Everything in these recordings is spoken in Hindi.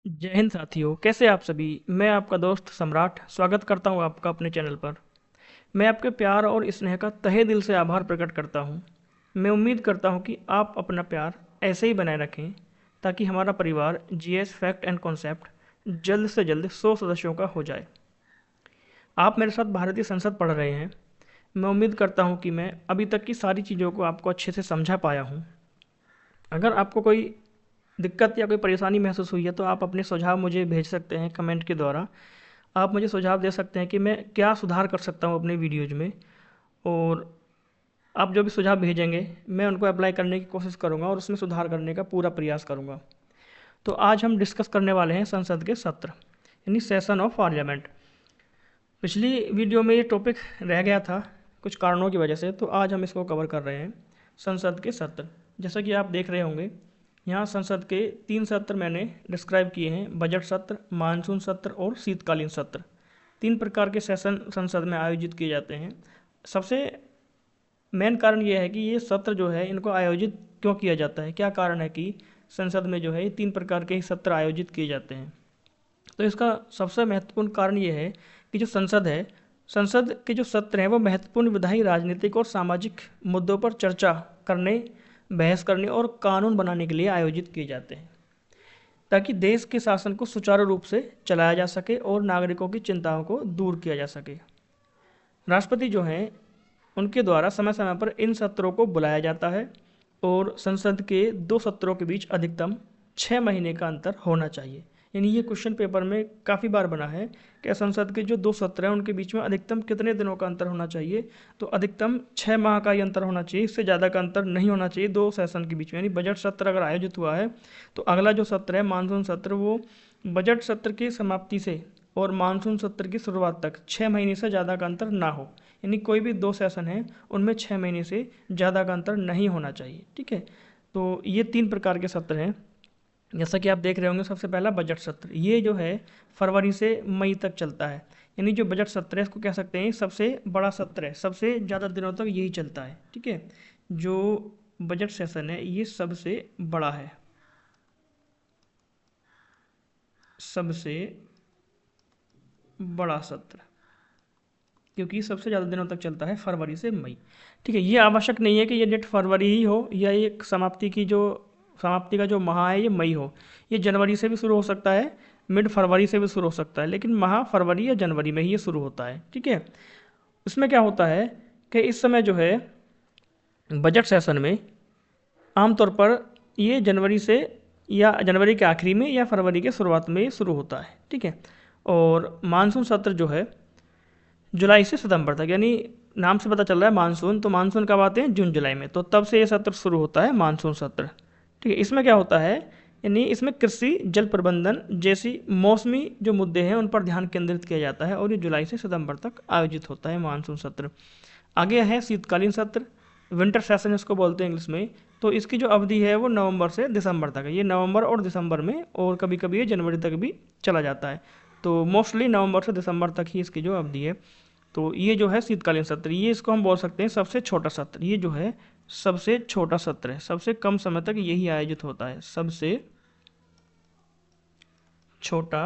जय हिंद साथियों, कैसे आप सभी। मैं आपका दोस्त सम्राट स्वागत करता हूं आपका अपने चैनल पर। मैं आपके प्यार और स्नेह का तहे दिल से आभार प्रकट करता हूं। मैं उम्मीद करता हूं कि आप अपना प्यार ऐसे ही बनाए रखें ताकि हमारा परिवार जीएस फैक्ट एंड कॉन्सेप्ट जल्द से जल्द 100 सदस्यों का हो जाए। आप मेरे साथ भारतीय संसद पढ़ रहे हैं। मैं उम्मीद करता हूं कि मैं अभी तक की सारी चीज़ों को आपको अच्छे से समझा पाया हूं। अगर आपको कोई दिक्कत या कोई परेशानी महसूस हुई है तो आप अपने सुझाव मुझे भेज सकते हैं कमेंट के द्वारा। आप मुझे सुझाव दे सकते हैं कि मैं क्या सुधार कर सकता हूँ अपने वीडियोज में। और आप जो भी सुझाव भेजेंगे मैं उनको अप्लाई करने की कोशिश करूँगा और उसमें सुधार करने का पूरा प्रयास करूँगा। तो आज हम डिस्कस करने वाले हैं संसद के सत्र यानी सेशन ऑफ पार्लियामेंट। पिछली वीडियो में ये टॉपिक रह गया था कुछ कारणों की वजह से, तो आज हम इसको कवर कर रहे हैं। संसद के सत्र, जैसा कि आप देख रहे होंगे यहाँ संसद के 3 सत्र मैंने डिस्क्राइब किए हैं: बजट सत्र, मानसून सत्र और शीतकालीन सत्र। 3 प्रकार के सेशन संसद में आयोजित किए जाते हैं। सबसे मेन कारण ये है कि ये सत्र जो है इनको आयोजित क्यों किया जाता है, क्या कारण है कि संसद में जो है 3 प्रकार के ही सत्र आयोजित किए जाते हैं। तो इसका सबसे महत्वपूर्ण कारण ये है कि जो संसद है, संसद के जो सत्र हैं वो महत्वपूर्ण विधायी, राजनीतिक और सामाजिक मुद्दों पर चर्चा करने, बहस करने और कानून बनाने के लिए आयोजित किए जाते हैं ताकि देश के शासन को सुचारू रूप से चलाया जा सके और नागरिकों की चिंताओं को दूर किया जा सके। राष्ट्रपति जो हैं उनके द्वारा समय समय पर इन सत्रों को बुलाया जाता है और संसद के 2 सत्रों के बीच अधिकतम 6 महीने का अंतर होना चाहिए। यानी ये क्वेश्चन पेपर में काफ़ी बार बना है कि संसद के जो 2 सत्र हैं उनके बीच में अधिकतम कितने दिनों का अंतर होना चाहिए। तो अधिकतम 6 माह का ही अंतर होना चाहिए, इससे ज़्यादा का अंतर नहीं होना चाहिए 2 सेशन के बीच में। यानी बजट सत्र अगर आयोजित हुआ है तो अगला जो सत्र है मानसून सत्र, वो बजट सत्र की समाप्ति से और मानसून सत्र की शुरुआत तक 6 महीने से ज़्यादा का अंतर ना हो। यानी कोई भी 2 सेशन है उनमें 6 महीने से ज़्यादा का अंतर नहीं होना चाहिए। ठीक है, तो ये 3 प्रकार के सत्र हैं जैसा कि आप देख रहे होंगे। सबसे पहला बजट सत्र, ये जो है फरवरी से मई तक चलता है। यानी जो बजट सत्र है इसको कह सकते हैं सबसे बड़ा सत्र है, सबसे ज़्यादा दिनों तक यही चलता है। ठीक है, जो बजट सेशन है ये सबसे बड़ा है, सबसे बड़ा सत्र, क्योंकि सबसे ज़्यादा दिनों तक चलता है, फरवरी से मई। ठीक है, ये आवश्यक नहीं है कि ये डेट फरवरी ही हो या एक समाप्ति का जो माह है ये मई हो। ये जनवरी से भी शुरू हो सकता है, मिड फरवरी से भी शुरू हो सकता है, लेकिन माह फरवरी या जनवरी में ही ये शुरू होता है। ठीक है, इसमें क्या होता है कि इस समय जो है बजट सेशन में आमतौर पर ये जनवरी से या जनवरी के आखिरी में या फरवरी के शुरुआत में शुरू होता है। ठीक है, और मानसून सत्र जो है जुलाई से सितंबर तक, यानी नाम से पता चल रहा है मानसून, तो मानसून कब आते हैं, जून जुलाई में, तो तब से ये सत्र शुरू होता है मानसून सत्र। ठीक है, इसमें क्या होता है, यानी इसमें कृषि, जल प्रबंधन जैसी मौसमी जो मुद्दे हैं उन पर ध्यान केंद्रित किया जाता है और ये जुलाई से सितंबर तक आयोजित होता है मानसून सत्र। आगे है शीतकालीन सत्र, विंटर सेशन इसको बोलते हैं इंग्लिश में। तो इसकी जो अवधि है वो नवंबर से दिसंबर तक है। ये नवंबर और दिसंबर में, और कभी कभी ये जनवरी तक भी चला जाता है, तो मोस्टली नवंबर से दिसंबर तक ही इसकी जो अवधि है। तो ये जो है शीतकालीन सत्र, ये इसको हम बोल सकते हैं सबसे छोटा सत्र। ये जो है सबसे छोटा सत्र है, सबसे कम समय तक यही आयोजित होता है, सबसे छोटा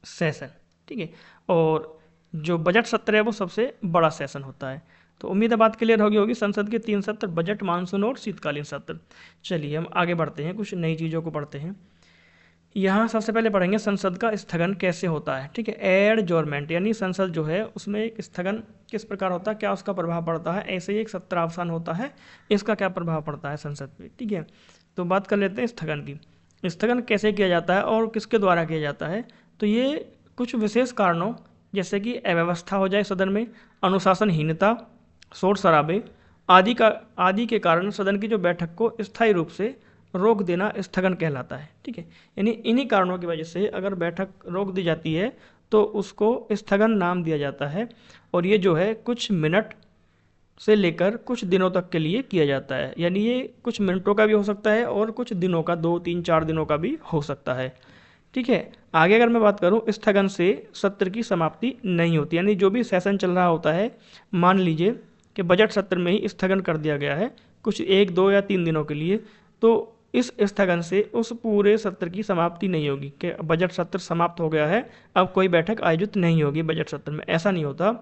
सेशन। ठीक है, और जो बजट सत्र है वो सबसे बड़ा सेशन होता है। तो उम्मीद है बात क्लियर होगी संसद के 3 सत्र, बजट, मानसून और शीतकालीन सत्र। चलिए हम आगे बढ़ते हैं, कुछ नई चीज़ों को पढ़ते हैं। यहाँ सबसे पहले पढ़ेंगे संसद का स्थगन कैसे होता है। ठीक है, एडजोर्नमेंट, यानी संसद जो है उसमें एक स्थगन किस प्रकार होता है, क्या उसका प्रभाव पड़ता है। ऐसे ही एक सत्रावसान होता है, इसका क्या प्रभाव पड़ता है संसद पे। ठीक है, तो बात कर लेते हैं स्थगन की। स्थगन कैसे किया जाता है और किसके द्वारा किया जाता है। तो ये कुछ विशेष कारणों जैसे कि अव्यवस्था हो जाए सदन में, अनुशासनहीनता, शोर शराबे आदि के कारण सदन की जो बैठक को स्थायी रूप से रोक देना स्थगन कहलाता है। ठीक है, यानी इन्हीं कारणों की वजह से अगर बैठक रोक दी जाती है तो उसको स्थगन नाम दिया जाता है। और ये जो है कुछ मिनट से लेकर कुछ दिनों तक के लिए किया जाता है, यानी ये कुछ मिनटों का भी हो सकता है और कुछ दिनों का, 2 3 4 दिनों का भी हो सकता है। ठीक है, आगे अगर मैं बात करूं, स्थगन से सत्र की समाप्ति नहीं होती, यानी जो भी सेशन चल रहा होता है, मान लीजिए कि बजट सत्र में ही स्थगन कर दिया गया है कुछ 1 2 या 3 दिनों के लिए, तो इस स्थगन से उस पूरे सत्र की समाप्ति नहीं होगी कि बजट सत्र समाप्त हो गया है, अब कोई बैठक आयोजित नहीं होगी बजट सत्र में, ऐसा नहीं होता।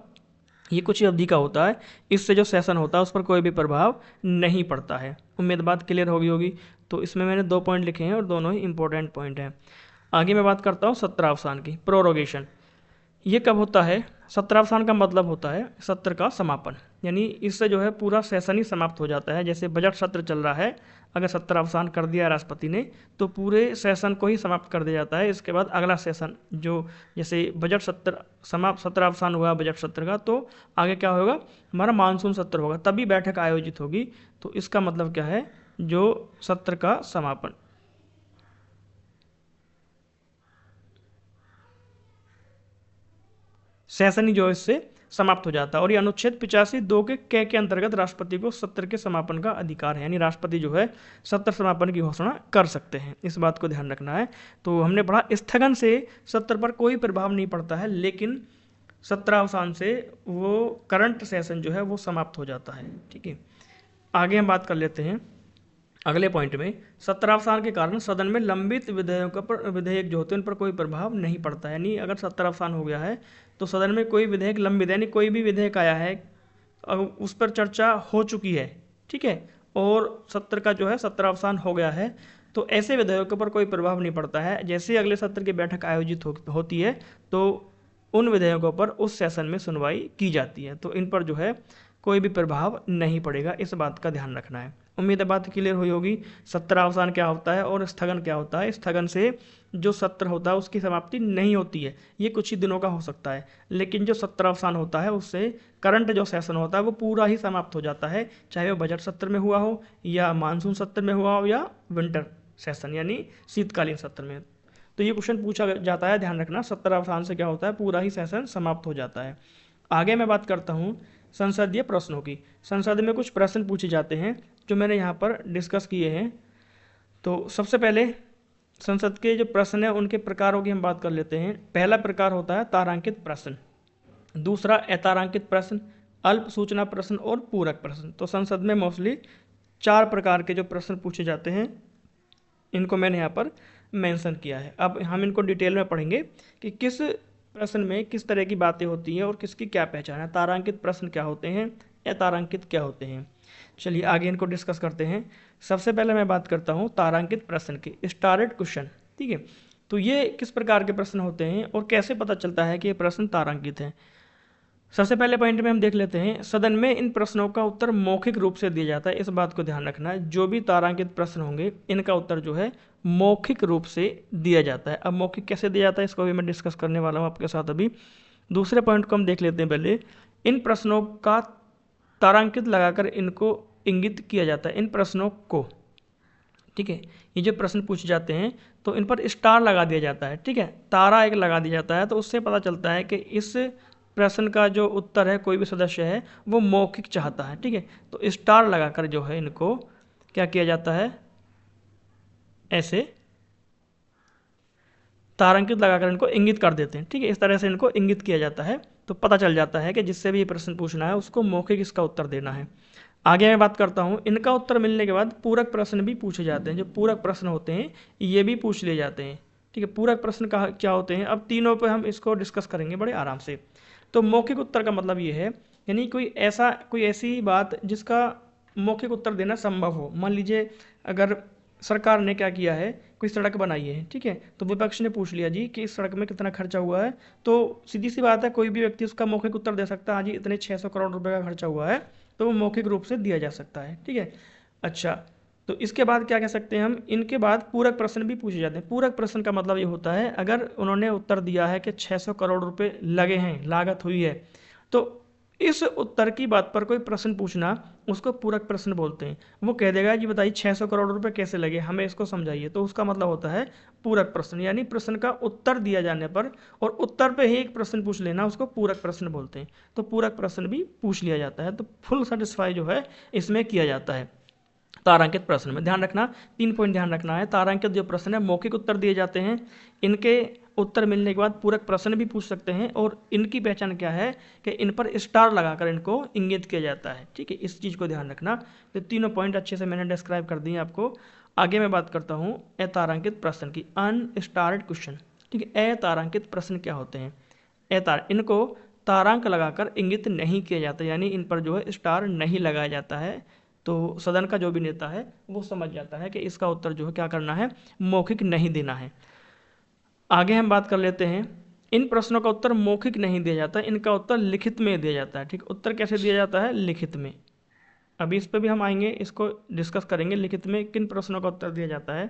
ये कुछ ही अवधि का होता है, इससे जो सेशन होता है उस पर कोई भी प्रभाव नहीं पड़ता है। उम्मीद बात क्लियर होगी। तो इसमें मैंने 2 पॉइंट लिखे हैं और दोनों ही इंपॉर्टेंट पॉइंट हैं। आगे मैं बात करता हूँ सत्रावसान की, प्रोरोगेशन। ये कब होता है? सत्रावसान का मतलब होता है सत्र का समापन, यानी इससे जो है पूरा सेशन ही समाप्त हो जाता है। जैसे बजट सत्र चल रहा है, अगर सत्रावसान कर दिया राष्ट्रपति ने तो पूरे सेशन को ही समाप्त कर दिया जाता है। इसके बाद अगला सेशन जो, जैसे बजट सत्र समाप्त, सत्रावसान हुआ बजट सत्र का, तो आगे क्या होगा, हमारा मानसून सत्र होगा, तभी बैठक आयोजित होगी। तो इसका मतलब क्या है, जो सत्र का समापन। सेशन ही जो इससे समाप्त हो जाता है। और ये अनुच्छेद 85(2) के अंतर्गत राष्ट्रपति को सत्र के समापन का अधिकार है, यानी राष्ट्रपति जो है सत्र समापन की घोषणा कर सकते हैं। इस बात को ध्यान रखना है। तो हमने पढ़ा स्थगन से सत्र पर कोई प्रभाव नहीं पड़ता है, लेकिन सत्रावसान से वो करंट सेशन जो है वो समाप्त हो जाता है। ठीक है, आगे हम बात कर लेते हैं अगले पॉइंट में। सत्रावसान के कारण सदन में लंबित विधेयकों पर, विधेयक जो होते हैं उन पर कोई प्रभाव नहीं पड़ता है। यानी अगर सत्रावसान हो गया है तो सदन में कोई विधेयक लंबित है, यानी कोई भी विधेयक आया है उस पर चर्चा हो चुकी है, ठीक है, और सत्र का जो है सत्रावसान हो गया है, तो ऐसे विधेयकों पर कोई प्रभाव नहीं पड़ता है। जैसे अगले सत्र की बैठक आयोजित होती है तो उन विधेयकों पर उस सेशन में सुनवाई की जाती है, तो इन पर जो है कोई भी प्रभाव नहीं पड़ेगा। इस बात का ध्यान रखना है। उम्मीद है बात क्लियर हुई होगी। सत्रावसान क्या होता है और स्थगन क्या होता है। स्थगन से जो सत्र होता है उसकी समाप्ति नहीं होती है, ये कुछ ही दिनों का हो सकता है, लेकिन जो सत्रावसान होता है उससे करंट जो सेशन होता है वो पूरा ही समाप्त हो जाता है, चाहे वो बजट सत्र में हुआ हो या मानसून सत्र में हुआ हो या विंटर सेशन यानी शीतकालीन सत्र में। तो ये क्वेश्चन पूछा जाता है, ध्यान रखना। सत्रावसान से क्या होता है, पूरा ही सेशन समाप्त हो जाता है। आगे मैं बात करता हूँ संसदीय प्रश्नों की। संसद में कुछ प्रश्न पूछे जाते हैं जो मैंने यहाँ पर डिस्कस किए हैं। तो सबसे पहले संसद के जो प्रश्न हैं उनके प्रकारों की हम बात कर लेते हैं। पहला प्रकार होता है तारांकित प्रश्न, दूसरा अतारांकित प्रश्न, अल्प सूचना प्रश्न और पूरक प्रश्न। तो संसद में मोस्टली 4 प्रकार के जो प्रश्न पूछे जाते हैं, इनको मैंने यहाँ पर मेंशन किया है। अब हम इनको डिटेल में पढ़ेंगे कि किस प्रश्न में किस तरह की बातें होती हैं और किसकी क्या पहचान है। तारांकित प्रश्न क्या होते हैं, अतारांकित क्या होते हैं। चलिए आगे इनको डिस्कस करते हैं। सबसे पहले मैं बात करता हूँ तारांकित प्रश्न की, स्टारेड क्वेश्चन। ठीक है, तो ये किस प्रकार के प्रश्न होते हैं और कैसे पता चलता है कि ये प्रश्न तारांकित हैं। सबसे पहले पॉइंट में हम देख लेते हैं, सदन में इन प्रश्नों का उत्तर मौखिक रूप से दिया जाता है। इस बात को ध्यान रखना है, जो भी तारांकित प्रश्न होंगे इनका उत्तर जो है मौखिक रूप से दिया जाता है। अब मौखिक कैसे दिया जाता है इसको भी मैं डिस्कस करने वाला हूँ आपके साथ। अभी दूसरे पॉइंट को हम देख लेते हैं। पहले इन प्रश्नों का तारांकित लगाकर इनको इंगित किया जाता है, इन प्रश्नों को। ठीक है, ये जो प्रश्न पूछे जाते हैं तो इन पर स्टार लगा दिया जाता है। ठीक है, तारा एक लगा दिया जाता है, तो उससे पता चलता है कि इस प्रश्न का जो उत्तर है कोई भी सदस्य है वो मौखिक चाहता है। ठीक है, तो स्टार लगाकर जो है इनको क्या किया जाता है, ऐसे तारांकित लगाकर इनको इंगित कर देते हैं। ठीक है, इस तरह से इनको इंगित किया जाता है, तो पता चल जाता है कि जिससे भी ये प्रश्न पूछना है उसको मौखिक इसका उत्तर देना है। आगे मैं बात करता हूँ, इनका उत्तर मिलने के बाद पूरक प्रश्न भी पूछे जाते हैं। जो पूरक प्रश्न होते हैं ये भी पूछ लिए जाते हैं। ठीक है, पूरक प्रश्न क्या होते हैं, अब तीनों पे हम इसको डिस्कस करेंगे बड़े आराम से। तो मौखिक उत्तर का मतलब ये है, यानी कोई ऐसी बात जिसका मौखिक उत्तर देना संभव हो। मान लीजिए अगर सरकार ने क्या किया है, कोई सड़क बनाई है, ठीक है, तो विपक्ष ने पूछ लिया जी कि इस सड़क में कितना खर्चा हुआ है, तो सीधी सी बात है कोई भी व्यक्ति उसका मौखिक उत्तर दे सकता है, हाँ जी इतने 600 करोड़ रुपए का खर्चा हुआ है, तो वो मौखिक रूप से दिया जा सकता है। ठीक है, अच्छा, तो इसके बाद क्या कह सकते हैं हम, इनके बाद पूरक प्रश्न भी पूछे जाते हैं। पूरक प्रश्न का मतलब ये होता है, अगर उन्होंने उत्तर दिया है कि 600 करोड़ रुपए लगे हैं, लागत हुई है, तो इस उत्तर की बात पर कोई प्रश्न पूछना उसको पूरक प्रश्न बोलते हैं। वो कह देगा जी बताइए 600 करोड़ रुपए कैसे लगे, हमें इसको समझाइए, तो उसका मतलब होता है पूरक प्रश्न। यानी प्रश्न का उत्तर दिया जाने पर और उत्तर पे ही एक प्रश्न पूछ लेना उसको पूरक प्रश्न बोलते हैं। तो पूरक प्रश्न भी पूछ लिया जाता है, तो फुल सेटिस्फाई जो है इसमें किया जाता है तारांकित प्रश्न में। ध्यान रखना, 3 पॉइंट ध्यान रखना है। तारांकित जो प्रश्न है मौखिक उत्तर दिए जाते हैं, इनके उत्तर मिलने के बाद पूरक प्रश्न भी पूछ सकते हैं, और इनकी पहचान क्या है कि इन पर स्टार लगाकर इनको इंगित किया जाता है। ठीक है, इस चीज़ को ध्यान रखना। तो तीनों पॉइंट अच्छे से मैंने डिस्क्राइब कर दिए आपको। आगे मैं बात करता हूँ अतारांकित प्रश्न की, अनस्टार्ड क्वेश्चन। ठीक है, अतारांकित प्रश्न क्या होते हैं? इनको तारांक लगाकर इंगित नहीं किया जाता, यानी इन पर जो है स्टार नहीं लगाया जाता है। तो सदन का जो भी नेता है वो समझ जाता है कि इसका उत्तर जो है क्या करना है, मौखिक नहीं देना है। आगे हम बात कर लेते हैं, इन प्रश्नों का उत्तर मौखिक नहीं दिया जाता, इनका उत्तर लिखित में दिया जाता है। ठीक, उत्तर कैसे दिया जाता है? लिखित में। अभी इस पर भी हम आएंगे, इसको डिस्कस करेंगे, लिखित में किन प्रश्नों का उत्तर दिया जाता है।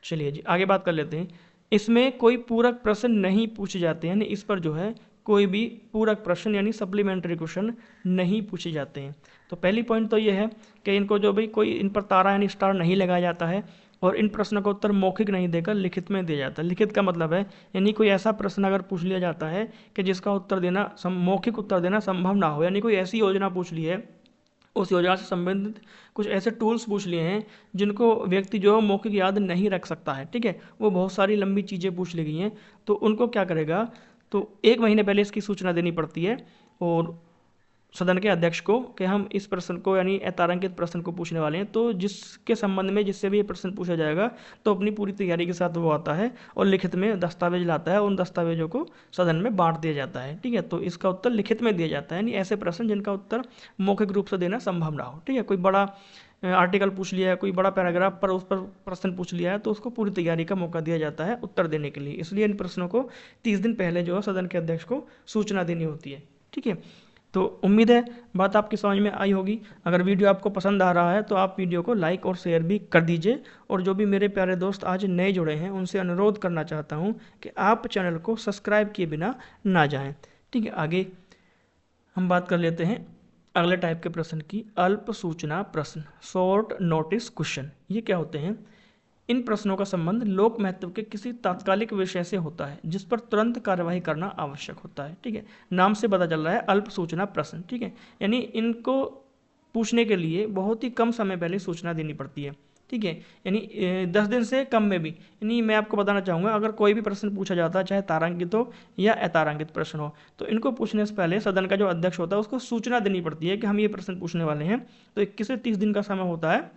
चलिए जी आगे बात कर लेते हैं। इसमें कोई पूरक प्रश्न नहीं पूछे जाते हैं, यानी इस पर जो है कोई भी पूरक प्रश्न यानी सप्लीमेंट्री क्वेश्चन नहीं पूछे जाते हैं। तो पहली पॉइंट तो ये है कि इनको जो भी कोई इन पर तारा यानी स्टार नहीं लगाया जाता है, और इन प्रश्नों का उत्तर मौखिक नहीं देकर लिखित में दिया जाता है। लिखित का मतलब है यानी कोई ऐसा प्रश्न अगर पूछ लिया जाता है कि जिसका उत्तर देना मौखिक उत्तर देना संभव ना हो, यानी कोई ऐसी योजना पूछ ली है, उस योजना से संबंधित कुछ ऐसे टूल्स पूछ लिए हैं जिनको व्यक्ति जो है मौखिक याद नहीं रख सकता है। ठीक है, वो बहुत सारी लंबी चीज़ें पूछ ली गई हैं, तो उनको क्या करेगा, तो 1 महीने पहले इसकी सूचना देनी पड़ती है और सदन के अध्यक्ष को कि हम इस प्रश्न को यानी अतारांकित प्रश्न को पूछने वाले हैं। तो जिसके संबंध में जिससे भी ये प्रश्न पूछा जाएगा तो अपनी पूरी तैयारी के साथ वो आता है और लिखित में दस्तावेज लाता है, उन दस्तावेजों को सदन में बांट दिया जाता है। ठीक है, तो इसका उत्तर लिखित में दिया जाता है, यानी ऐसे प्रश्न जिनका उत्तर मौखिक रूप से देना संभव ना हो। ठीक है, कोई बड़ा आर्टिकल पूछ लिया है, कोई बड़ा पैराग्राफ पर उस पर प्रश्न पूछ लिया है, तो उसको पूरी तैयारी का मौका दिया जाता है उत्तर देने के लिए। इसलिए इन प्रश्नों को 30 दिन पहले जो है सदन के अध्यक्ष को सूचना देनी होती है। ठीक है, तो उम्मीद है बात आपकी समझ में आई होगी। अगर वीडियो आपको पसंद आ रहा है तो आप वीडियो को लाइक और शेयर भी कर दीजिए, और जो भी मेरे प्यारे दोस्त आज नए जुड़े हैं उनसे अनुरोध करना चाहता हूं कि आप चैनल को सब्सक्राइब किए बिना ना जाएं। ठीक है, आगे हम बात कर लेते हैं अगले टाइप के प्रश्न की, अल्प सूचना प्रश्न, शॉर्ट नोटिस क्वेश्चन। ये क्या होते हैं? इन प्रश्नों का संबंध लोक महत्व के किसी तात्कालिक विषय से होता है जिस पर तुरंत कार्यवाही करना आवश्यक होता है। ठीक है, नाम से पता चल रहा है अल्प सूचना प्रश्न। ठीक है, यानी इनको पूछने के लिए बहुत ही कम समय पहले सूचना देनी पड़ती है। ठीक है, यानी 10 दिन से कम में भी, यानी मैं आपको बताना चाहूँगा अगर कोई भी प्रश्न पूछा जाता है चाहे तारांकित हो या अतारांकित प्रश्न हो, तो इनको पूछने से पहले सदन का जो अध्यक्ष होता है उसको सूचना देनी पड़ती है कि हम ये प्रश्न पूछने वाले हैं। तो 21 से 30 दिन का समय होता है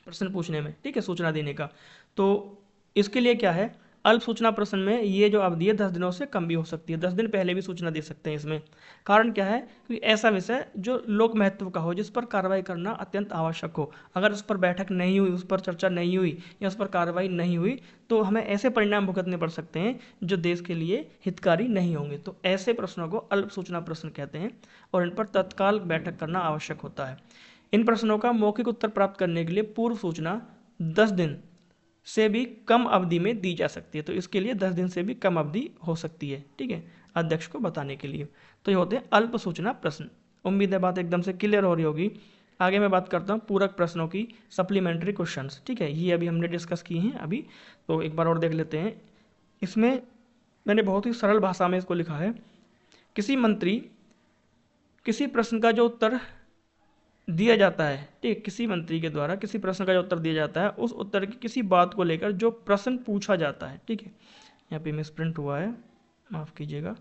प्रश्न पूछने में। ठीक है, सूचना देने का। तो इसके लिए क्या है, अल्प सूचना प्रश्न में ये जो अवधि है 10 दिनों से कम भी हो सकती है, 10 दिन पहले भी सूचना दे सकते हैं इसमें। कारण क्या है, क्योंकि ऐसा विषय जो लोक महत्व का हो, जिस पर कार्रवाई करना अत्यंत आवश्यक हो, अगर उस पर बैठक नहीं हुई, उस पर चर्चा नहीं हुई या उस पर कार्रवाई नहीं हुई तो हमें ऐसे परिणाम भुगतने पड़ सकते हैं जो देश के लिए हितकारी नहीं होंगे। तो ऐसे प्रश्नों को अल्प सूचना प्रश्न कहते हैं और इन पर तत्काल बैठक करना आवश्यक होता है। इन प्रश्नों का मौखिक उत्तर प्राप्त करने के लिए पूर्व सूचना 10 दिन से भी कम अवधि में दी जा सकती है। तो इसके लिए 10 दिन से भी कम अवधि हो सकती है। ठीक है, अध्यक्ष को बताने के लिए। तो ये होते हैं अल्प सूचना प्रश्न। उम्मीद है बात एकदम से क्लियर हो रही होगी। आगे मैं बात करता हूँ पूरक प्रश्नों की, सप्लीमेंट्री क्वेश्चंस। ठीक है, ये अभी हमने डिस्कस की हैं अभी, तो एक बार और देख लेते हैं। इसमें मैंने बहुत ही सरल भाषा में इसको लिखा है। किसी मंत्री किसी प्रश्न का जो उत्तर दिया जाता है, ठीक है, किसी मंत्री के द्वारा किसी प्रश्न का जो उत्तर दिया जाता है उस उत्तर की किसी बात को लेकर जो प्रश्न पूछा जाता है। ठीक है, यहाँ पे मिसप्रिंट हुआ है, माफ कीजिएगा।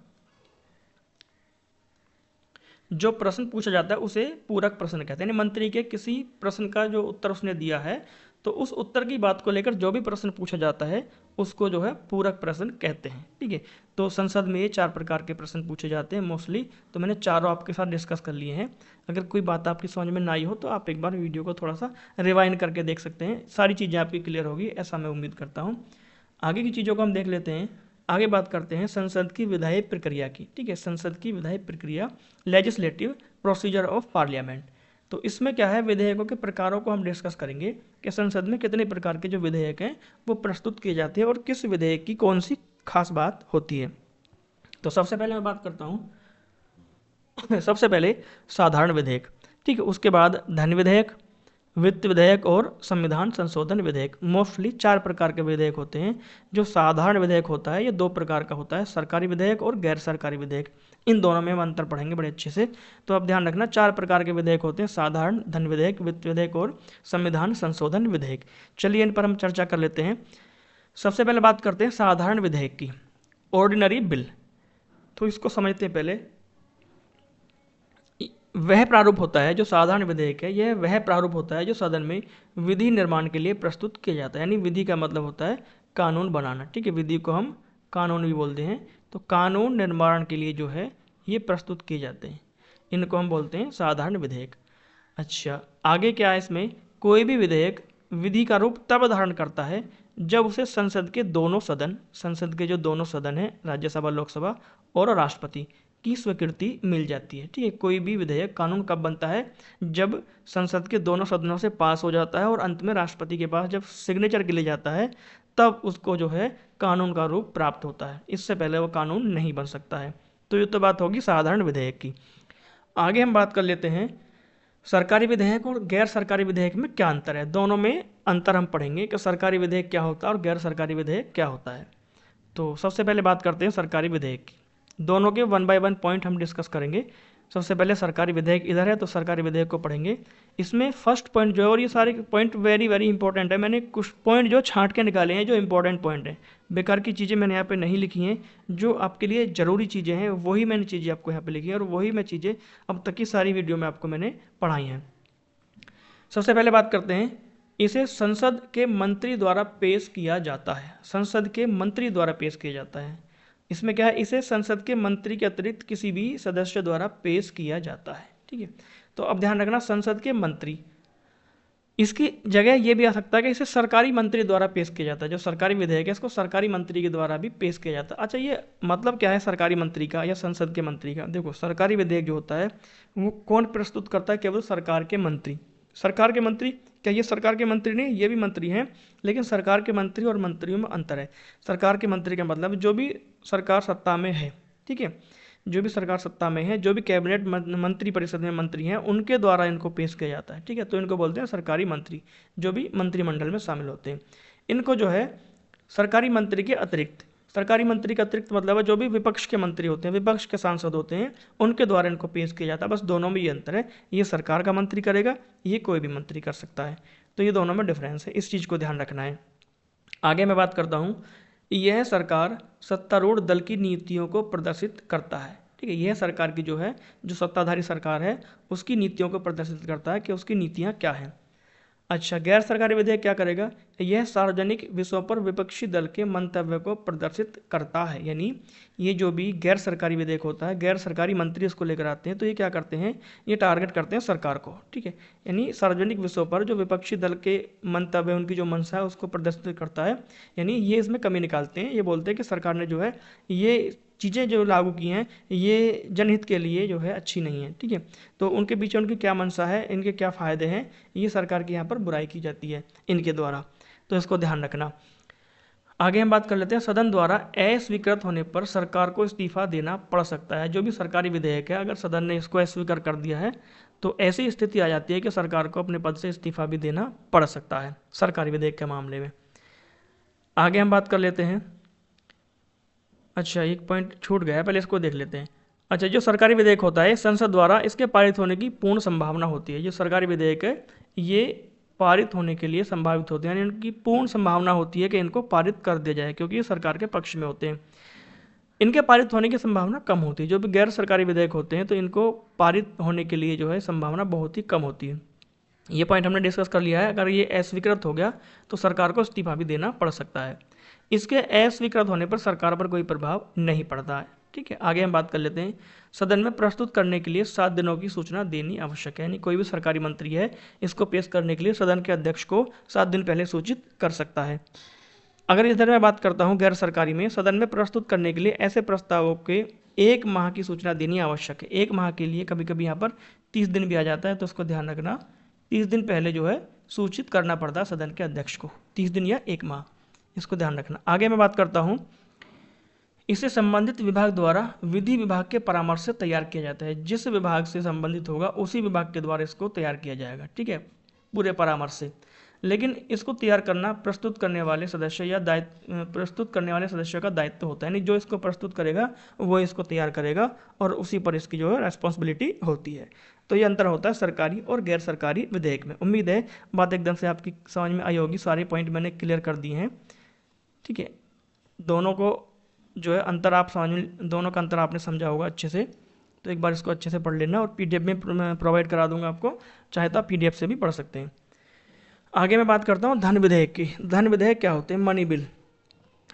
जो प्रश्न पूछा जाता है उसे पूरक प्रश्न कहते हैं। यानी मंत्री के किसी प्रश्न का जो उत्तर उसने दिया है तो उस उत्तर की बात को लेकर जो भी प्रश्न पूछा जाता है उसको जो है पूरक प्रश्न कहते हैं। ठीक है, तो संसद में ये 4 प्रकार के प्रश्न पूछे जाते हैं मोस्टली, तो मैंने चारों आपके साथ डिस्कस कर लिए हैं। अगर कोई बात आपकी समझ में ना आई हो तो आप एक बार वीडियो को थोड़ा सा रिवाइंड करके देख सकते हैं, सारी चीज़ें आपकी क्लियर होगी ऐसा मैं उम्मीद करता हूँ। आगे की चीज़ों को हम देख लेते हैं। आगे बात करते हैं संसद की विधायी प्रक्रिया की। ठीक है, संसद की विधायी प्रक्रिया, लेजिस्लेटिव प्रोसीजर ऑफ पार्लियामेंट। तो इसमें क्या है, विधेयकों के प्रकारों को हम डिस्कस करेंगे कि संसद में कितने प्रकार के जो विधेयक हैं वो प्रस्तुत किए जाते हैं और किस विधेयक की कौन सी खास बात होती है। तो सबसे पहले मैं बात करता हूँ सबसे पहले साधारण विधेयक। ठीक है, उसके बाद धन विधेयक, वित्त विधेयक और संविधान संशोधन विधेयक। मोस्टली 4 प्रकार के विधेयक होते हैं। जो साधारण विधेयक होता है ये 2 प्रकार का होता है, सरकारी विधेयक और गैर सरकारी विधेयक। इन दोनों में हम अंतर पढ़ेंगे बड़े अच्छे से, तो आप ध्यान रखना 4 प्रकार के विधेयक होते हैं, साधारण, धन विधेयक, वित्त विधेयक और संविधान संशोधन विधेयक। चलिए इन पर हम चर्चा कर लेते हैं। सबसे पहले बात करते हैं साधारण विधेयक की, ऑर्डिनरी बिल। तो इसको समझते हैं पहले। वह प्रारूप होता है जो साधारण विधेयक है, यह वह प्रारूप होता है जो सदन में विधि निर्माण के लिए प्रस्तुत किया जाता है। यानी विधि का मतलब होता है कानून बनाना, ठीक है। विधि को हम कानून भी बोलते हैं। तो कानून निर्माण के लिए जो है ये प्रस्तुत किए जाते हैं, इनको हम बोलते हैं साधारण विधेयक। अच्छा, आगे क्या है इसमें, कोई भी विधेयक विधि का रूप तब धारण करता है जब उसे संसद के दोनों सदन, संसद के जो दोनों सदन हैं, राज्यसभा, लोकसभा और राष्ट्रपति की स्वीकृति मिल जाती है, ठीक है। कोई भी विधेयक कानून कब बनता है, जब संसद के दोनों सदनों से पास हो जाता है और अंत में राष्ट्रपति के पास जब सिग्नेचर के लिए जाता है, तब उसको जो है कानून का रूप प्राप्त होता है। इससे पहले वो कानून नहीं बन सकता है। तो ये तो बात होगी साधारण विधेयक की। आगे हम बात कर लेते हैं सरकारी विधेयक और गैर सरकारी विधेयक में क्या अंतर है। दोनों में अंतर हम पढ़ेंगे कि सरकारी विधेयक क्या होता है और गैर सरकारी विधेयक क्या होता है। तो सबसे पहले बात करते हैं सरकारी विधेयक की। दोनों के 1 बाय 1 पॉइंट हम डिस्कस करेंगे। सबसे पहले सरकारी विधेयक इधर है, तो सरकारी विधेयक को पढ़ेंगे। इसमें फर्स्ट पॉइंट जो है, और ये सारे पॉइंट वेरी वेरी इंपॉर्टेंट है, मैंने कुछ पॉइंट जो छांट के निकाले हैं जो इंपॉर्टेंट पॉइंट हैं। बेकार की चीज़ें मैंने यहाँ पे नहीं लिखी हैं, जो आपके लिए ज़रूरी चीज़ें हैं वही मैंने चीज़ें आपको यहाँ पे लिखी हैं, और वही मैं चीज़ें अब तक की सारी वीडियो में आपको मैंने पढ़ाई हैं। सबसे पहले बात करते हैं, इसे संसद के मंत्री द्वारा पेश किया जाता है। संसद के मंत्री द्वारा पेश किया जाता है। इसमें क्या है, इसे संसद के मंत्री के अतिरिक्त किसी भी सदस्य द्वारा पेश किया जाता है, ठीक है। तो अब ध्यान रखना, संसद के मंत्री, इसकी जगह ये भी आ सकता है कि इसे सरकारी मंत्री द्वारा पेश किया जाता है। जो सरकारी विधेयक है इसको सरकारी मंत्री के द्वारा भी पेश किया जाता है। अच्छा, ये मतलब क्या है सरकारी मंत्री का या संसद के मंत्री का। देखो, सरकारी विधेयक जो होता है वो कौन प्रस्तुत करता है, केवल सरकार के मंत्री। सरकार के मंत्री, क्या ये सरकार के मंत्री नहीं, ये भी मंत्री हैं, लेकिन सरकार के मंत्री और मंत्रियों में अंतर है। सरकार के मंत्री का मतलब जो भी सरकार सत्ता में है, ठीक है, जो भी सरकार सत्ता में है, जो भी कैबिनेट मंत्री परिषद में मंत्री हैं, उनके द्वारा इनको पेश किया जाता है, ठीक है। तो इनको बोलते हैं सरकारी मंत्री, जो भी मंत्रिमंडल में शामिल होते हैं। इनको जो है सरकारी मंत्री के अतिरिक्त, सरकारी मंत्री का अतिरिक्त मतलब है जो भी विपक्ष के मंत्री होते हैं, विपक्ष के सांसद होते हैं, उनके द्वारा इनको पेश किया जाता है। बस दोनों में ये अंतर है, ये सरकार का मंत्री करेगा, ये कोई भी मंत्री कर सकता है। तो ये दोनों में डिफरेंस है, इस चीज़ को ध्यान रखना है। आगे मैं बात करता हूँ, यह सरकार सत्तारूढ़ दल की नीतियों को प्रदर्शित करता है, ठीक है। यह सरकार की जो है, जो सत्ताधारी सरकार है, उसकी नीतियों को प्रदर्शित करता है कि उसकी नीतियाँ क्या हैं। अच्छा, गैर सरकारी विधेयक क्या करेगा, यह सार्वजनिक विषयों पर विपक्षी दल के मंतव्य को प्रदर्शित करता है। यानी ये जो भी गैर सरकारी विधेयक होता है, गैर सरकारी मंत्री इसको लेकर आते हैं, तो ये क्या करते हैं, ये टारगेट करते हैं सरकार को, ठीक है। यानी सार्वजनिक विषयों पर जो विपक्षी दल के मंतव्य, उनकी जो मंशा है, उसको प्रदर्शित करता है। यानी ये इसमें कमी निकालते हैं, ये बोलते हैं कि सरकार ने जो है ये चीज़ें जो लागू की हैं ये जनहित के लिए जो है अच्छी नहीं है, ठीक है। तो उनके बीच उनकी क्या मंशा है, इनके क्या फ़ायदे हैं, ये सरकार की यहाँ पर बुराई की जाती है इनके द्वारा। तो इसको ध्यान रखना। आगे हम बात कर लेते हैं, सदन द्वारा अस्वीकृत होने पर सरकार को इस्तीफा देना पड़ सकता है। जो भी सरकारी विधेयक है, अगर सदन ने इसको अस्वीकार कर दिया है तो ऐसी स्थिति आ जाती है कि सरकार को अपने पद से इस्तीफा भी देना पड़ सकता है सरकारी विधेयक के मामले में। आगे हम बात कर लेते हैं, अच्छा एक पॉइंट छूट गया है, पहले इसको देख लेते हैं। अच्छा, जो सरकारी विधेयक होता है संसद द्वारा इसके पारित होने की पूर्ण संभावना होती है। जो सरकारी विधेयक है ये पारित होने के लिए संभावित होते हैं, यानी इनकी पूर्ण संभावना होती है कि इनको पारित कर दिया जाए, क्योंकि ये सरकार के पक्ष में होते हैं। इनके पारित होने की संभावना कम होती है। जो भी गैर सरकारी विधेयक होते हैं तो इनको पारित होने के लिए जो है संभावना बहुत ही कम होती है। ये पॉइंट हमने डिस्कस कर लिया है। अगर ये अस्वीकृत हो गया तो सरकार को इस्तीफा भी देना पड़ सकता है। इसके अस्वीकृत होने पर सरकार पर कोई प्रभाव नहीं पड़ता है, ठीक है। आगे हम बात कर लेते हैं, सदन में प्रस्तुत करने के लिए 7 दिनों की सूचना देनी आवश्यक है। यानी कोई भी सरकारी मंत्री है, इसको पेश करने के लिए सदन के अध्यक्ष को 7 दिन पहले सूचित कर सकता है। अगर इधर मैं बात करता हूँ गैर सरकारी में, सदन में प्रस्तुत करने के लिए ऐसे प्रस्तावों के 1 माह की सूचना देनी आवश्यक है। 1 माह के लिए कभी कभी यहाँ पर 30 दिन भी आ जाता है, तो उसको ध्यान रखना। 30 दिन पहले जो है सूचित करना पड़ता है सदन के अध्यक्ष को, 30 दिन या 1 माह, इसको ध्यान रखना। आगे मैं बात करता हूँ, इसे संबंधित विभाग द्वारा विधि विभाग के परामर्श से तैयार किया जाता है। जिस विभाग से संबंधित होगा उसी विभाग के द्वारा इसको तैयार किया जाएगा, ठीक है, पूरे परामर्श से। लेकिन इसको तैयार करना प्रस्तुत करने वाले सदस्य या प्रस्तुत करने वाले सदस्यों का दायित्व होता है। यानी जो इसको प्रस्तुत करेगा वो इसको तैयार करेगा और उसी पर इसकी जो है रेस्पॉन्सिबिलिटी होती है। तो ये अंतर होता है सरकारी और गैर सरकारी विधेयक में। उम्मीद है बात एकदम से आपकी समझ में आई होगी। सारे पॉइंट मैंने क्लियर कर दिए हैं, ठीक है। दोनों को जो है अंतर आप समझ, दोनों का अंतर आपने समझा होगा अच्छे से। तो एक बार इसको अच्छे से पढ़ लेना, और पीडीएफ में प्रोवाइड करा दूंगा आपको, चाहे तो आप पीडीएफ से भी पढ़ सकते हैं। आगे मैं बात करता हूँ धन विधेयक की। धन विधेयक क्या होते हैं? Money bill.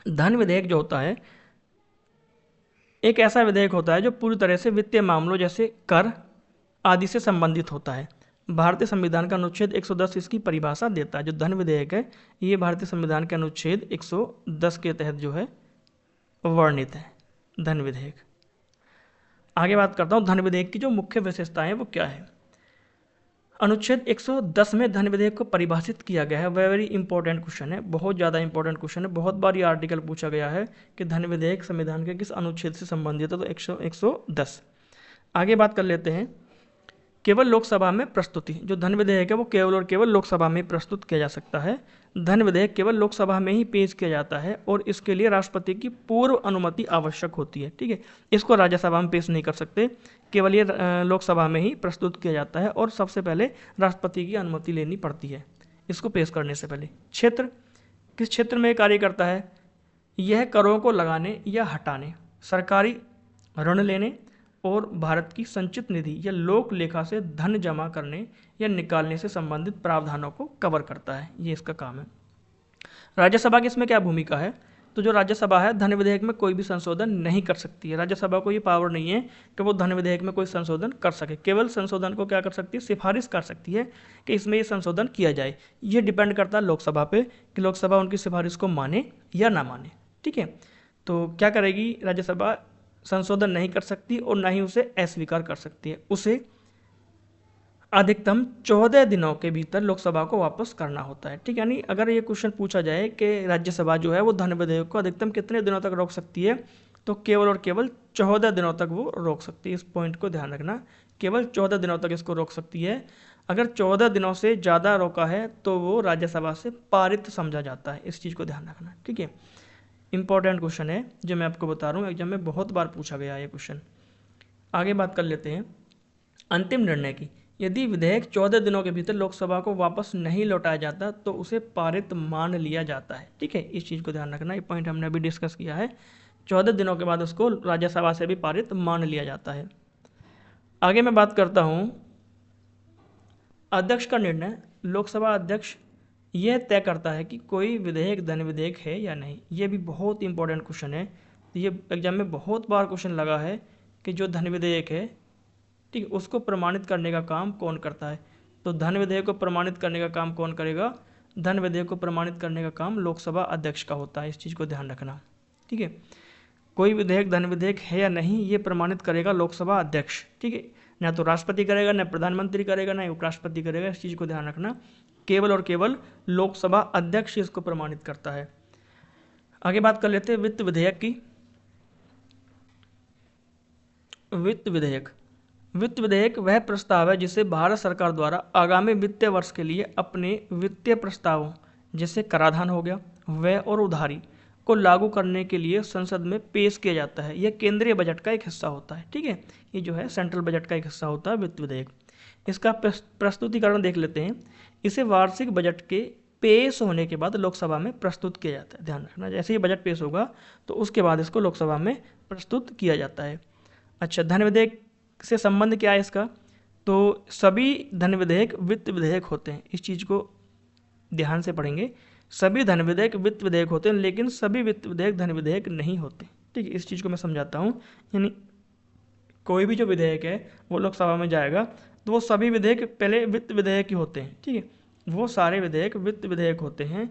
धन विधेयक जो होता है एक ऐसा विधेयक होता है जो पूरी तरह से वित्तीय मामलों जैसे कर आदि से संबंधित होता है। भारतीय संविधान का अनुच्छेद 110 इसकी परिभाषा देता है। जो धन विधेयक है ये भारतीय संविधान के अनुच्छेद 110 के तहत जो है वर्णित है धन विधेयक। आगे बात करता हूँ धन विधेयक की जो मुख्य विशेषताएं हैं वो क्या है। अनुच्छेद 110 में धन विधेयक को परिभाषित किया गया है। वेरी इंपॉर्टेंट क्वेश्चन है, बहुत ज़्यादा इंपॉर्टेंट क्वेश्चन है। बहुत बार ये आर्टिकल पूछा गया है कि धन विधेयक संविधान के किस अनुच्छेद से संबंधित है, तो 110। आगे बात कर लेते हैं केवल लोकसभा में प्रस्तुति। जो धन विधेयक है वो केवल और केवल लोकसभा में प्रस्तुत किया जा सकता है। धन विधेयक केवल लोकसभा में ही पेश किया जाता है और इसके लिए राष्ट्रपति की पूर्व अनुमति आवश्यक होती है। ठीक है, इसको राज्यसभा में पेश नहीं कर सकते, केवल ये लोकसभा में ही प्रस्तुत किया जाता है और सबसे पहले राष्ट्रपति की अनुमति लेनी पड़ती है इसको पेश करने से पहले। क्षेत्र, किस क्षेत्र में कार्य करता है? यह करों को लगाने या हटाने, सरकारी ऋण लेने और भारत की संचित निधि या लोक लेखा से धन जमा करने या निकालने से संबंधित प्रावधानों को कवर करता है, ये इसका काम है। राज्यसभा की इसमें क्या भूमिका है? तो जो राज्यसभा है धन विधेयक में कोई भी संशोधन नहीं कर सकती है। राज्यसभा को ये पावर नहीं है कि वो धन विधेयक में कोई संशोधन कर सके। केवल संशोधन को क्या कर सकती है? सिफारिश कर सकती है कि इसमें ये संशोधन किया जाए। ये डिपेंड करता है लोकसभा पे कि लोकसभा उनकी सिफारिश को माने या ना माने। ठीक है, तो क्या करेगी राज्यसभा? संशोधन नहीं कर सकती और ना ही उसे अस्वीकार कर सकती है। उसे अधिकतम 14 दिनों के भीतर लोकसभा को वापस करना होता है। ठीक है, यानी अगर ये क्वेश्चन पूछा जाए कि राज्यसभा जो है वो धन विधेयक को अधिकतम कितने दिनों तक रोक सकती है, तो केवल और केवल 14 दिनों तक वो रोक सकती है। इस पॉइंट को ध्यान रखना, केवल 14 दिनों तक इसको रोक सकती है। अगर 14 दिनों से ज़्यादा रोका है तो वो राज्यसभा से पारित समझा जाता है। इस चीज़ को ध्यान रखना। ठीक है, इंपॉर्टेंट क्वेश्चन है जो मैं आपको बता रहा हूँ, एग्जाम में बहुत बार पूछा गया है ये क्वेश्चन। आगे बात कर लेते हैं अंतिम निर्णय की। यदि विधेयक 14 दिनों के भीतर लोकसभा को वापस नहीं लौटाया जाता तो उसे पारित मान लिया जाता है। ठीक है, इस चीज़ को ध्यान रखना, ये पॉइंट हमने अभी डिस्कस किया है। 14 दिनों के बाद उसको राज्यसभा से भी पारित मान लिया जाता है। आगे मैं बात करता हूँ अध्यक्ष का निर्णय। लोकसभा अध्यक्ष यह तय करता है कि कोई विधेयक धन विधेयक है या नहीं। ये भी बहुत इंपॉर्टेंट क्वेश्चन है, ये एग्जाम में बहुत बार क्वेश्चन लगा है कि जो धन विधेयक है, ठीक है, उसको प्रमाणित करने का काम कौन करता है। तो धन विधेयक को प्रमाणित करने का काम कौन करेगा? धन विधेयक को प्रमाणित करने का काम लोकसभा अध्यक्ष का होता है। इस चीज़ को ध्यान रखना। ठीक है, कोई विधेयक धन विधेयक है या नहीं ये प्रमाणित करेगा लोकसभा अध्यक्ष। ठीक है, ना तो राष्ट्रपति करेगा, ना प्रधानमंत्री करेगा, ना उपराष्ट्रपति करेगा। इस चीज़ को ध्यान रखना, केवल और केवल लोकसभा अध्यक्ष इसको प्रमाणित करता है। आगे बात कर लेते हैं वित्त विधेयक की। वित्त विधेयक, वित्त विधेयक वह प्रस्ताव है जिसे भारत सरकार द्वारा आगामी वित्तीय वर्ष के लिए अपने वित्तीय प्रस्तावों जैसे कराधान हो गया, व्यय और उधारी को लागू करने के लिए संसद में पेश किया जाता है। यह केंद्रीय बजट का एक हिस्सा होता है। ठीक है, ये जो है सेंट्रल बजट का एक हिस्सा होता है वित्त विधेयक। इसका प्रस्तुतिकरण देख लेते हैं। इसे वार्षिक बजट के पेश होने के बाद लोकसभा में प्रस्तुत किया जाता है। ध्यान रखना, जैसे ही बजट पेश होगा तो उसके बाद इसको लोकसभा में प्रस्तुत किया जाता है। अच्छा, धन विधेयक से संबंध क्या है इसका? तो सभी धन विधेयक वित्त विधेयक होते हैं। इस चीज़ को ध्यान से पढ़ेंगे। सभी धन विधेयक वित्त विधेयक होते हैं, लेकिन सभी वित्त विधेयक धन विधेयक नहीं होते। ठीक है, इस चीज़ को मैं समझाता हूँ। यानी कोई भी जो विधेयक है वो लोकसभा में जाएगा तो वो सभी विधेयक पहले वित्त विधेयक ही होते हैं। ठीक है, वो सारे विधेयक वित्त विधेयक होते हैं,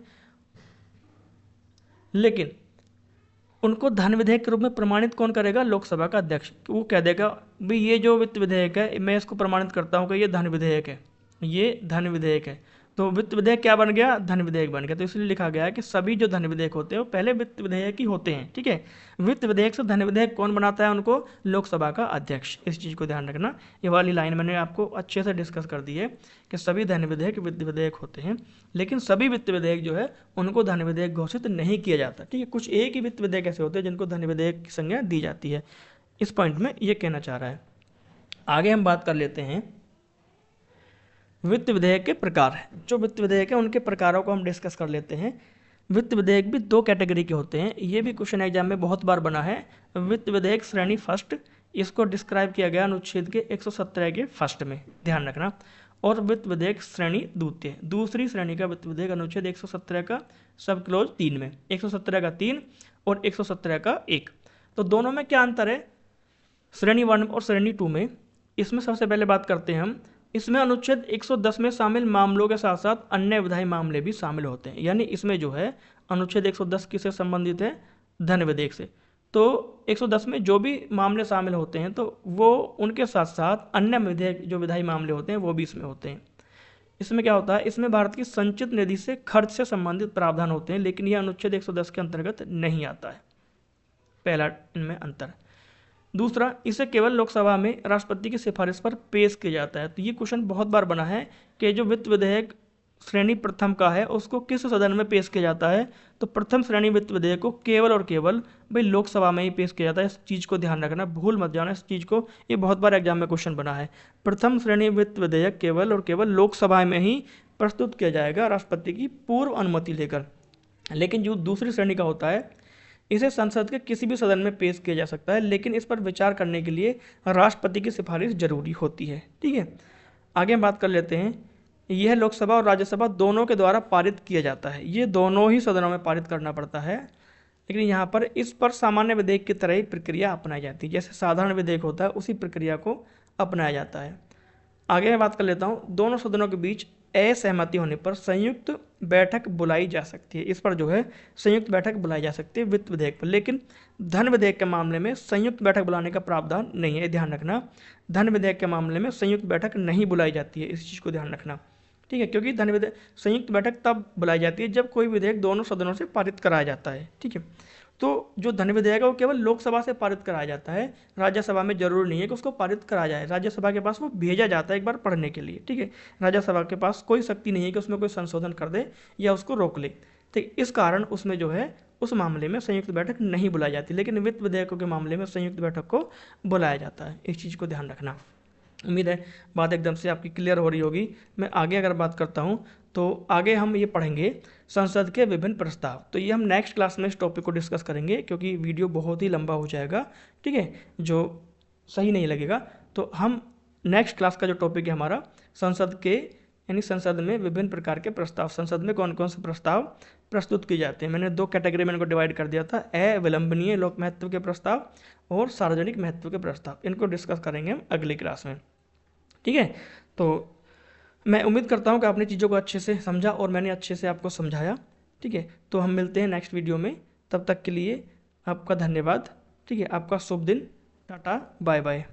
लेकिन उनको धन विधेयक के रूप में प्रमाणित कौन करेगा? लोकसभा का अध्यक्ष। वो कह देगा भाई ये जो वित्त विधेयक है मैं इसको प्रमाणित करता हूँ कि ये धन विधेयक है, ये धन विधेयक है। तो वित्त विधेयक क्या बन गया? धन विधेयक बन गया। तो इसलिए लिखा गया है कि सभी जो धन विधेयक होते हैं वो पहले वित्त विधेयक ही होते हैं। ठीक है, वित्त विधेयक से धन विधेयक कौन बनाता है? उनको लोकसभा का अध्यक्ष। इस चीज़ को ध्यान रखना। ये वाली लाइन मैंने आपको अच्छे से डिस्कस कर दी है कि सभी धन विधेयक वित्त विधेयक होते हैं, लेकिन सभी वित्त विधेयक जो है उनको धन विधेयक घोषित नहीं किया जाता। ठीक है, कुछ एक ही वित्त विधेयक ऐसे होते हैं जिनको धन विधेयक की संज्ञा दी जाती है। इस पॉइंट में ये कहना चाह रहा है। आगे हम बात कर लेते हैं वित्त विधेयक के प्रकार हैं। जो वित्त विधेयक है उनके प्रकारों को हम डिस्कस कर लेते हैं। वित्त विधेयक भी दो कैटेगरी के होते हैं। ये भी क्वेश्चन एग्जाम में बहुत बार बना है। वित्त विधेयक श्रेणी फर्स्ट इसको डिस्क्राइब किया गया अनुच्छेद के 117 के फर्स्ट में, ध्यान रखना। और वित्त विधेयक श्रेणी द्वितीय, दूसरी श्रेणी का वित्त विधेयक अनुच्छेद 117 का सब क्लोज 3 में, 117 का 3 और 117 का 1। तो दोनों में क्या अंतर है श्रेणी 1 और श्रेणी 2 में? इसमें सबसे पहले बात करते हैं हम, इसमें अनुच्छेद 110 में शामिल मामलों के साथ साथ अन्य विधायी मामले भी शामिल होते हैं। यानी इसमें जो है अनुच्छेद 110 किससे संबंधित है? धन विधेयक से। तो 110 में जो भी मामले शामिल होते हैं तो वो उनके साथ साथ अन्य विधेयक जो विधायी मामले होते हैं वो भी इसमें होते हैं। इसमें क्या होता है, इसमें भारत की संचित निधि से खर्च से संबंधित प्रावधान होते हैं, लेकिन यह अनुच्छेद 110 के अंतर्गत नहीं आता है, पहला इनमें अंतर। दूसरा, इसे केवल लोकसभा में राष्ट्रपति की सिफारिश पर पेश किया जाता है। तो ये क्वेश्चन बहुत बार बना है कि जो वित्त विधेयक श्रेणी प्रथम का है उसको किस सदन में पेश किया जाता है? तो प्रथम श्रेणी वित्त विधेयक को केवल और केवल भाई लोकसभा में ही पेश किया जाता है। इस चीज़ को ध्यान रखना, भूल मत जाना इस चीज़ को, ये बहुत बार एग्जाम में क्वेश्चन बना है। प्रथम श्रेणी वित्त विधेयक केवल और केवल लोकसभा में ही प्रस्तुत किया जाएगा राष्ट्रपति की पूर्व अनुमति लेकर। लेकिन जो दूसरी श्रेणी का होता है इसे संसद के किसी भी सदन में पेश किया जा सकता है, लेकिन इस पर विचार करने के लिए राष्ट्रपति की सिफारिश जरूरी होती है। ठीक है, आगे हम बात कर लेते हैं। यह लोकसभा और राज्यसभा दोनों के द्वारा पारित किया जाता है, ये दोनों ही सदनों में पारित करना पड़ता है। लेकिन यहाँ पर इस पर सामान्य विधेयक की तरह ही प्रक्रिया अपनाई जाती है, जैसे साधारण विधेयक होता है उसी प्रक्रिया को अपनाया जाता है। आगे मैं बात कर लेता हूँ, दोनों सदनों के बीच असहमति होने पर संयुक्त बैठक बुलाई जा सकती है। इस पर जो है संयुक्त बैठक बुलाई जा सकती है वित्त विधेयक पर, लेकिन धन विधेयक के मामले में संयुक्त बैठक बुलाने का प्रावधान नहीं है, ध्यान रखना। धन विधेयक के मामले में संयुक्त बैठक नहीं बुलाई जाती है, इस चीज़ को ध्यान रखना। ठीक है, क्योंकि धन विधेयक संयुक्त बैठक तब बुलाई जाती है जब कोई विधेयक दोनों सदनों से पारित कराया जाता है। ठीक है, तो जो धन विधेयक है वो केवल लोकसभा से पारित कराया जाता है, राज्यसभा में जरूरी नहीं है कि उसको पारित कराया जाए। राज्यसभा के पास वो भेजा जाता है एक बार पढ़ने के लिए। ठीक है, राज्यसभा के पास कोई शक्ति नहीं है कि उसमें कोई संशोधन कर दे या उसको रोक ले। ठीक, इस कारण उसमें जो है उस मामले में संयुक्त बैठक नहीं बुलाई जाती, लेकिन वित्त विधेयकों के मामले में संयुक्त बैठक को बुलाया जाता है। इस चीज़ को ध्यान रखना। उम्मीद है बात एकदम से आपकी क्लियर हो रही होगी। मैं आगे अगर बात करता हूँ तो आगे हम ये पढ़ेंगे संसद के विभिन्न प्रस्ताव। तो ये हम नेक्स्ट क्लास में इस टॉपिक को डिस्कस करेंगे, क्योंकि वीडियो बहुत ही लंबा हो जाएगा। ठीक है, जो सही नहीं लगेगा। तो हम नेक्स्ट क्लास का जो टॉपिक है हमारा संसद के, यानी संसद में विभिन्न प्रकार के प्रस्ताव, संसद में कौन कौन से प्रस्ताव प्रस्तुत किए जाते हैं। मैंने 2 कैटेगरी में इनको डिवाइड कर दिया था, अविलंबनीय लोक महत्व के प्रस्ताव और सार्वजनिक महत्व के प्रस्ताव। इनको डिस्कस करेंगे हम अगली क्लास में। ठीक है, तो मैं उम्मीद करता हूँ कि आपने चीज़ों को अच्छे से समझा और मैंने अच्छे से आपको समझाया। ठीक है, तो हम मिलते हैं नेक्स्ट वीडियो में, तब तक के लिए आपका धन्यवाद। ठीक है, आपका शुभ दिन, टाटा बाय बाय।